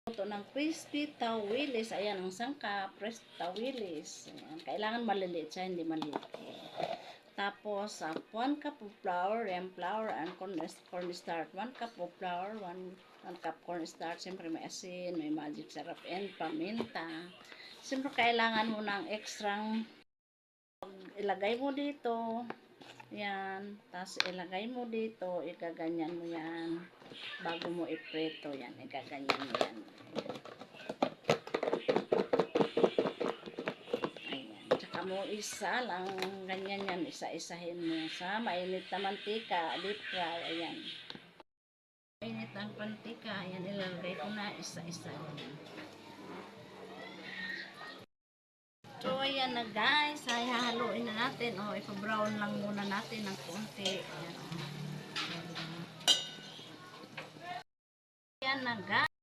Ito ng crispy tawilis. Ayan ang sangkap, crispy tawilis. Ayan. Kailangan maliliit siya, hindi maliliit. Tapos, 1 cup of flour, and flour and cornstarch. 1 cup of flour, 1 cup cornstarch. Siyempre may asin, may magic syrup, and paminta. Siyempre kailangan mo ng extrang ilagay mo dito. Yan. Tapos ilagay mo dito. Igaganyan mo yan. Bago mo ipreto yan. Igaganyan mo yan. Mo isa lang, ganyan yan, isa-isahin mo sa mainit na mantika, deep fry, ayan. Mainit ang mantika, ayan, ilalagay ko na isa-isa. So, ayan na guys, ay hahaluin na natin, ipa-brown lang muna natin ng konti, ayan. Ayan na guys.